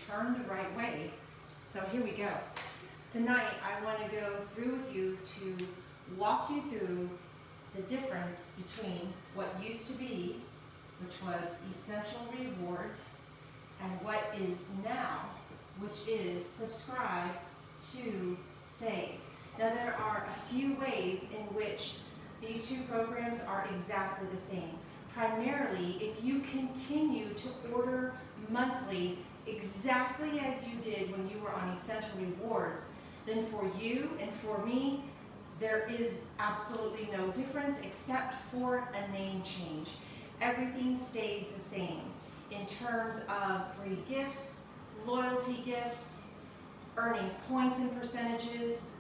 turn the right way. So here we go. Tonight, I want to go through with you to walk you through the difference between what used to be, which was essential rewards, and what is now, which is subscribe to save. Now there are a few ways in which these two programs are exactly the same. Primarily, if you continue to order monthly exactly as you did when you were on essential rewards, then for you and for me, there is absolutely no difference except for a name change. Everything stays the same in terms of free gifts, loyalty gifts, earning points and percentages,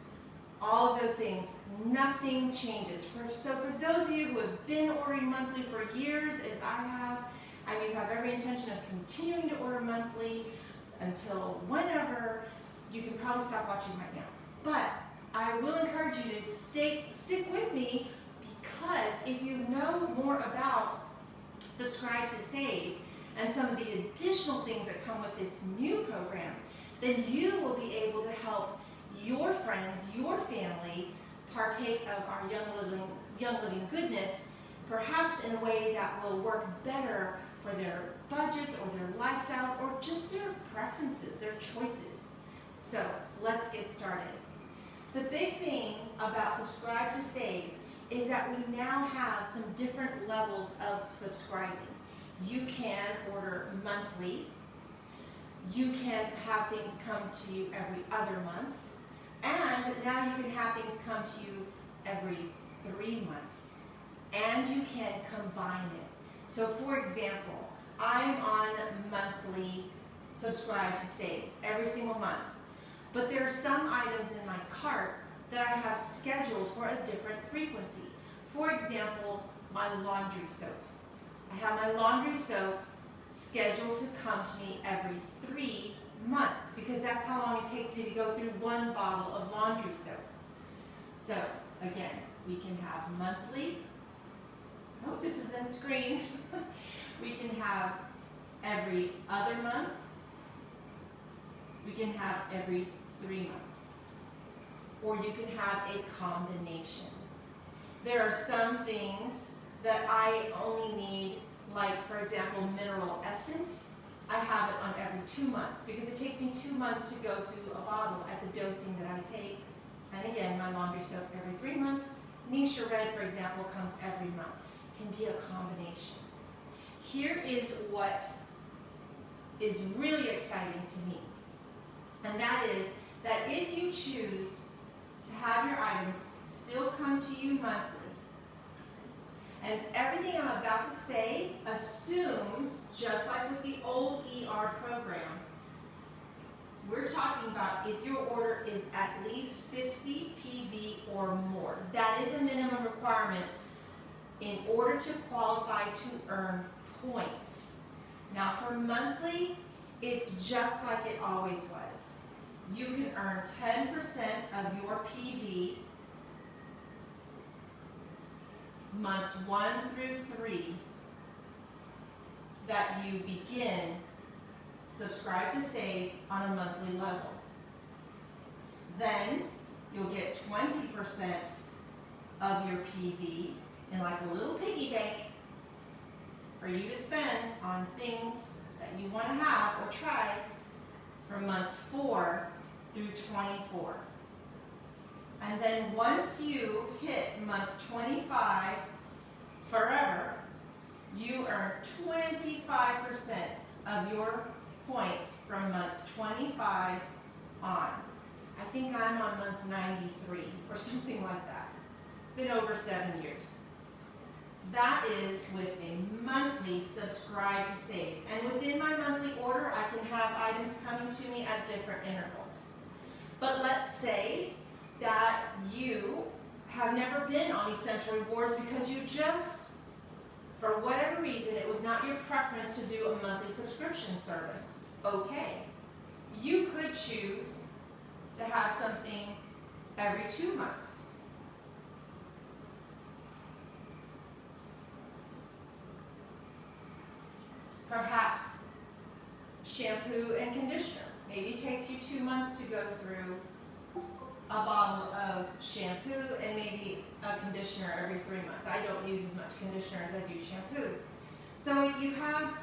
all of those things. Nothing changes. So for those of you who have been ordering monthly for years, as I have, and you have every intention of continuing to order monthly until whenever, you can probably stop watching right now. But I will encourage you to stick with me, because if you know more about Subscribe to Save and some of the additional things that come with this new program, then you will be able to help your friends, your family, partake of our young living goodness, perhaps in a way that will work better for their budgets or their lifestyles or just their preferences, their choices. So let's get started. The big thing about Subscribe to Save is that we now have some different levels of subscribing. You can order monthly. You can have things come to you every other month. And now you can have things come to you every 3 months. And you can combine it. So for example, I'm on monthly Subscribe to Save every single month. But there are some items in my cart that I have scheduled for a different frequency. For example, my laundry soap. I have my laundry soap scheduled to come to me every 3 months, because that's how long it takes me to go through one bottle of laundry soap. So again, we can have monthly. I hope this isn't screened. We can have every other month. We can have every 3 months. Or you can have a combination. There are some things that I only need, like for example, mineral essence. I have it on every 2 months because it takes me 2 months to go through a bottle at the dosing that I take. And again, my laundry soap every 3 months. Nisha Red, for example, comes every month. It can be a combination. Here is what is really exciting to me. And that is that if you choose to have your items still come to you monthly, and everything I'm about to say assumes, just like with the old ER program, we're talking about if your order is at least 50 PV or more. That is a minimum requirement in order to qualify to earn points. Now for monthly, it's just like it always was. You can earn 10% of your PV months 1 through 3 that you begin Subscribe to Save on a monthly level. Then you'll get 20% of your PV in like a little piggy bank for you to spend on things that you want to have or try from months 4 through 24. And then once you hit month 25 forever, you earn 25% of your points from month 25 on. I think I'm on month 93 or something like that. It's been over 7 years. That is with a monthly Subscribe to Save. And within my monthly order, I can have items coming to me at different intervals. But let's say that you have never been on Essential Rewards because you just, for whatever reason, it was not your preference to do a monthly subscription service. Okay. You could choose to have something every 2 months. Perhaps shampoo and conditioner. Maybe it takes you 2 months to go through a bottle of shampoo and maybe a conditioner every 3 months. I don't use as much conditioner as I do shampoo. So if you have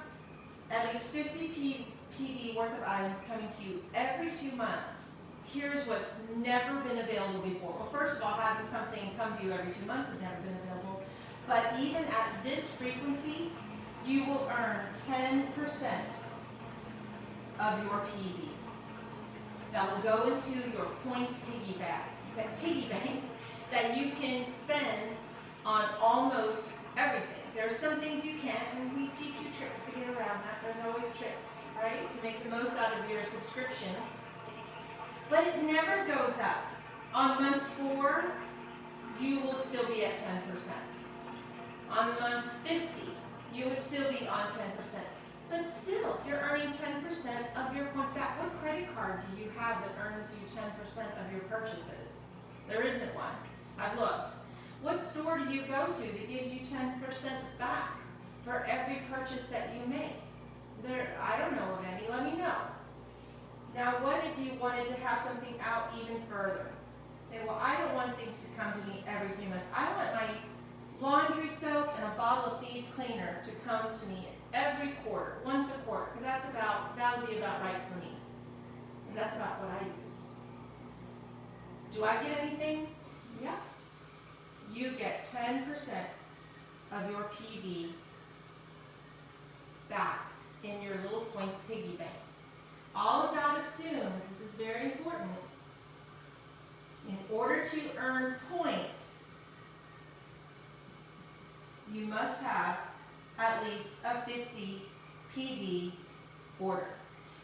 at least 50 PV worth of items coming to you every 2 months, here's what's never been available before. Well, first of all, having something come to you every 2 months has never been available. But even at this frequency, you will earn 10% of your PV. That will go into your points piggy bank that you can spend on almost everything. There are some things you can't, and we teach you tricks to get around that. There's always tricks, right, to make the most out of your subscription. But it never goes up. On month 4, you will still be at 10%. On month 50, you would still be on 10%. But still, you're earning 10% of your points back. What credit card do you have that earns you 10% of your purchases? There isn't one. I've looked. What store do you go to that gives you 10% back for every purchase that you make? I don't know of any. Let me know. Now, what if you wanted to have something out even further? Say, well, I don't want things to come to me every 3 months. I want my laundry soap and a bottle of Thieves Cleaner to come to me every quarter, once a quarter, because that would be about right for me. And that's about what I use. Do I get anything? Yeah. You get 10% of your PV back in your little points piggy bank. All of that assumes, this is very important, in order to earn points, you must have at least a 50 PV order.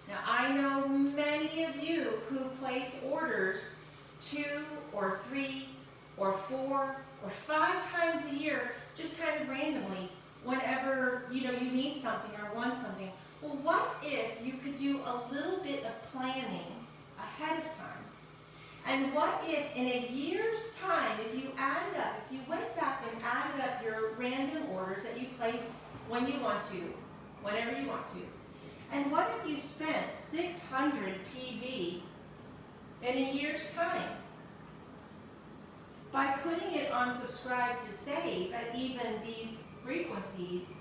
Now, I know many of you who place orders 2 or 3 or 4 or 5 times a year, just kind of randomly, whenever you need something or want something. Well, what if you could do a little bit of planning ahead of time? And what if in a year's time, if you went back and added up your random orders that you place when you want to, whenever you want to, and what if you spent 600 PV in a year's time? By putting it on subscribe to save at even these frequencies,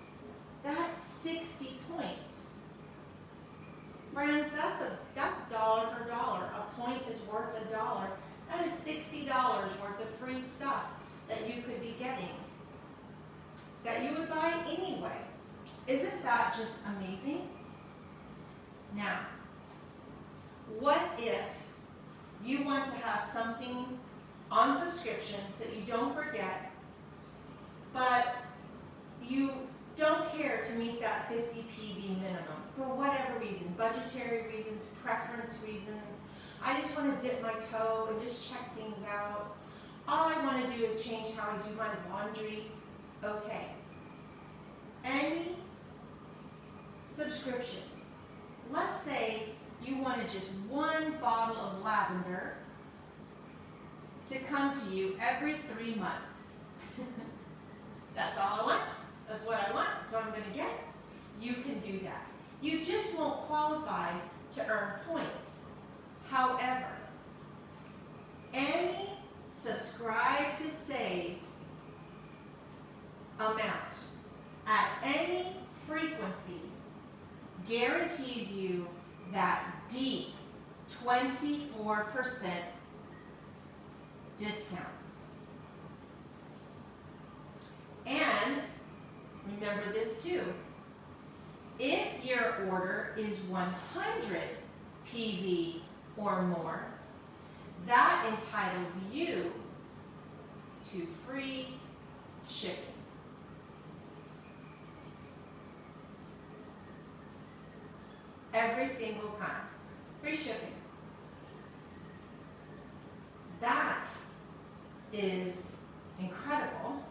that's 60 points. Friends, that's dollar for dollar. A point is worth $1. That is $60 worth of free stuff that you could be getting, that you would buy anyway. Isn't that just amazing? Now, what if you want to have something on subscription so that you don't forget, but you don't care to meet that 50 PV minimum for whatever reason, budgetary reasons, preference reasons. I just want to dip my toe and just check things out. All I want to do is change how I do my laundry. Okay. Any subscription. Let's say you wanted just 1 bottle of lavender to come to you every 3 months. That's all I want. That's what I want. That's what I'm going to get. You can do that. You just won't qualify to earn points. However, any subscribe to save amount at any frequency guarantees you that deep 24% discount. And remember this too. If your order is 100 PV or more, that entitles you to free shipping. Every single time. Free shipping. That is incredible.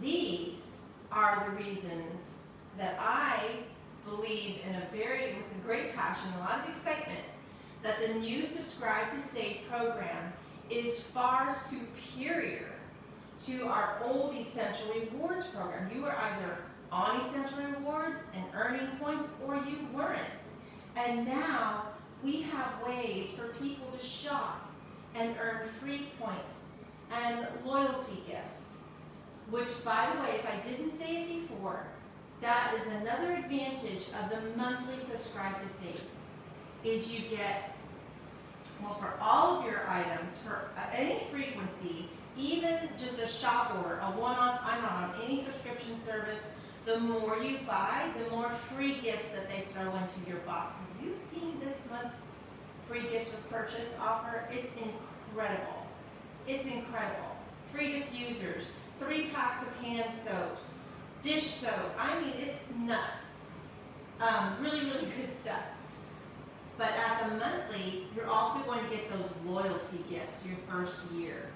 These are the reasons that I believe with a great passion, a lot of excitement, that the new Subscribe to Save program is far superior to our old Essential Rewards program. You were either on Essential Rewards and earning points, or you weren't. And now we have ways for people to shop and earn free points and loyalty gifts. Which, by the way, if I didn't say it before, that is another advantage of the monthly Subscribe to Save, is you get, well, for all of your items, for any frequency, even just a shop order, a one-off, I'm not on any subscription service, the more you buy, the more free gifts that they throw into your box. Have you seen this month's free gifts with purchase offer? It's incredible. It's incredible. Free diffusers, 3 packs of hand soaps, dish soap. I mean, it's nuts. Really, really good stuff. But at the monthly, you're also going to get those loyalty gifts your first year.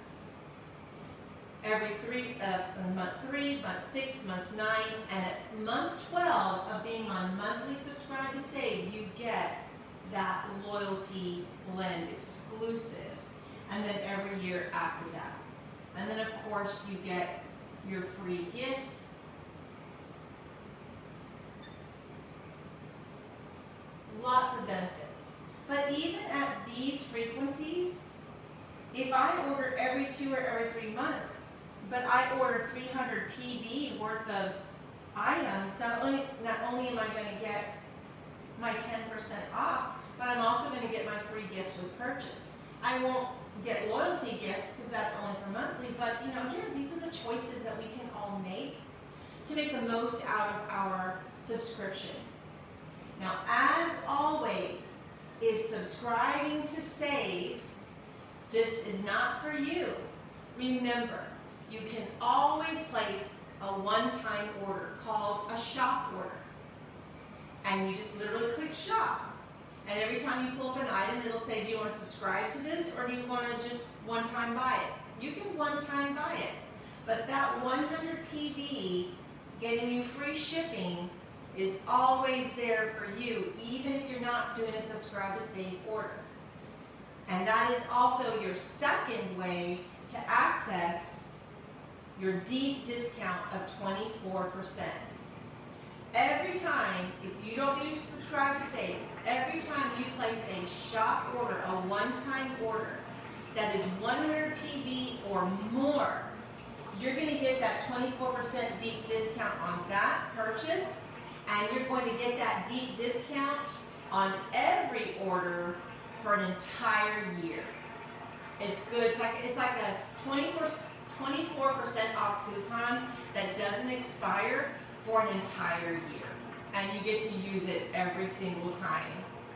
Every month 3, month 6, month 9, and at month 12 of being on monthly Subscribe to Save, you get that loyalty blend exclusive. And then every year after that. And then of course you get your free gifts. Lots of benefits. But even at these frequencies, if I order every 2 or every 3 months, but I order 300 PV worth of items, not only am I going to get my 10% off, but I'm also going to get my free gifts with purchase. I won't get loyalty gifts because that's only for monthly, but again, these are the choices that we can all make to make the most out of our subscription. Now, as always, if subscribing to Save just is not for you, remember, you can always place a one-time order called a shop order. And you just literally click shop. And every time you pull up an item, it'll say, do you want to subscribe to this or do you want to just one-time buy it? You can one-time buy it. But that 100 PV getting you free shipping is always there for you, even if you're not doing a Subscribe to Save order. And that is also your second way to access your deep discount of 24%. Every time, if you don't use Subscribe to Save, every time you place a shop order, a one-time order, that is 100 PV or more, you're going to get that 24% deep discount on that purchase, and you're going to get that deep discount on every order for an entire year. It's good. It's like a 24% off coupon that doesn't expire for an entire year. And you get to use it every single time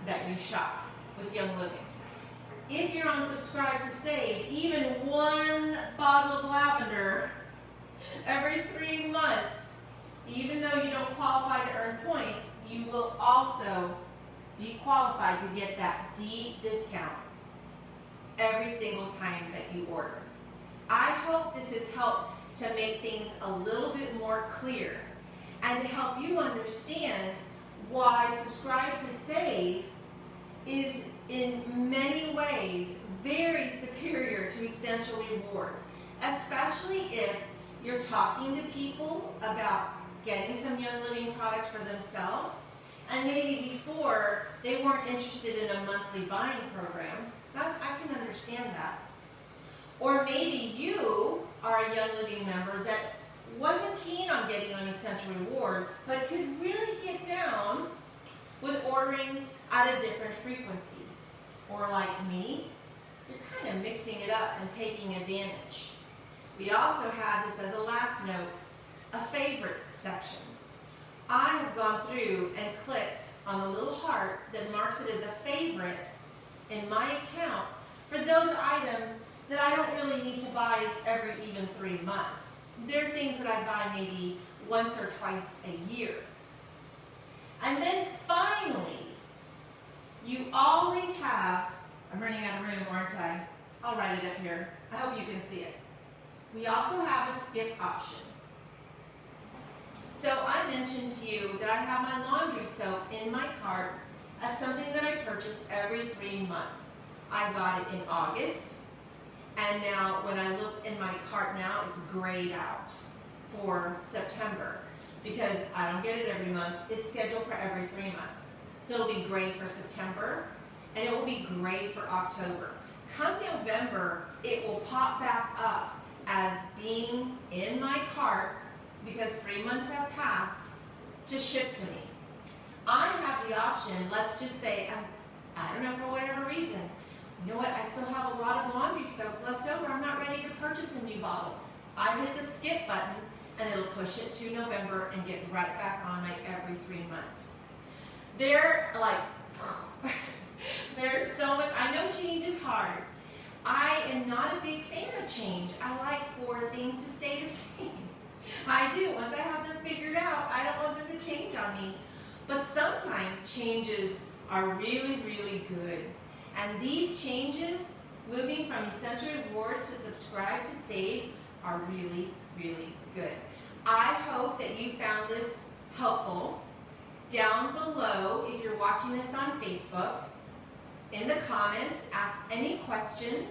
that you shop with Young Living. If you're on Subscribe to Save, even one bottle of lavender every 3 months, even though you don't qualify to earn points, you will also be qualified to get that deep discount every single time that you order. I hope this has helped to make things a little bit more clear and to help you understand why Subscribe to Save is in many ways very superior to Essential Rewards, especially if you're talking to people about getting some Young Living products for themselves, and maybe before they weren't interested in a monthly buying program. I can understand that. Or maybe you are a Young Living member that wasn't keen on getting on Essential Rewards, but could really get down with ordering at a different frequency. Or like me, you're kind of mixing it up and taking advantage. We also have, just as a last note, a favorites section. I have gone through and clicked on the little heart that marks it as a favorite in my account for those items that I don't really need to buy every even 3 months. They're things that I buy maybe once or twice a year. And then finally, you always have, I'm running out of room, aren't I? I'll write it up here. I hope you can see it. We also have a skip option. So I mentioned to you that I have my laundry soap in my cart as something that I purchase every 3 months. I got it in August, and now when I look in my cart now, it's grayed out for September because I don't get it every month. It's scheduled for every 3 months. So it'll be gray for September, and it will be gray for October. Come November, it will pop back up as being in my cart because 3 months have passed to ship to me. I have the option, let's just say, I don't know, for whatever reason, you know what, I still have a lot of laundry soap left over, I'm not ready to purchase a new bottle. I hit the skip button and it'll push it to November and get right back on like every 3 months. They're like, there's so much, I know change is hard. I am not a big fan of change. I like for things to stay the same. I do. Once I have them figured out, I don't want them to change on me. But sometimes changes are really, really good. And these changes, moving from Essential Rewards to Subscribe to Save, are really, really good. I hope that you found this helpful. Down below, if you're watching this on Facebook, in the comments, ask any questions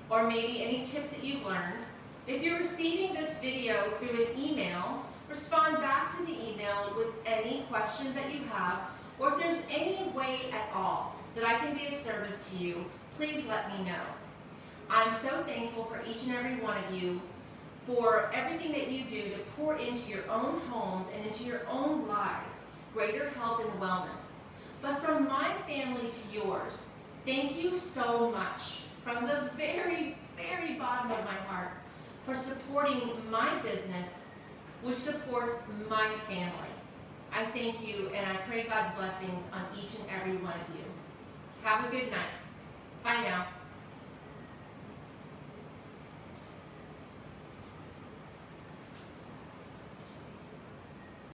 or maybe any tips that you've learned. If you're receiving this video through an email, respond back to the email with any questions that you have, or if there's any way at all that I can be of service to you, please let me know. I'm so thankful for each and every one of you, for everything that you do to pour into your own homes and into your own lives, greater health and wellness. But from my family to yours, thank you so much from the very, very bottom of my heart for supporting my business, which supports my family. I thank you, and I pray God's blessings on each and every one of you. Have a good night. Bye now.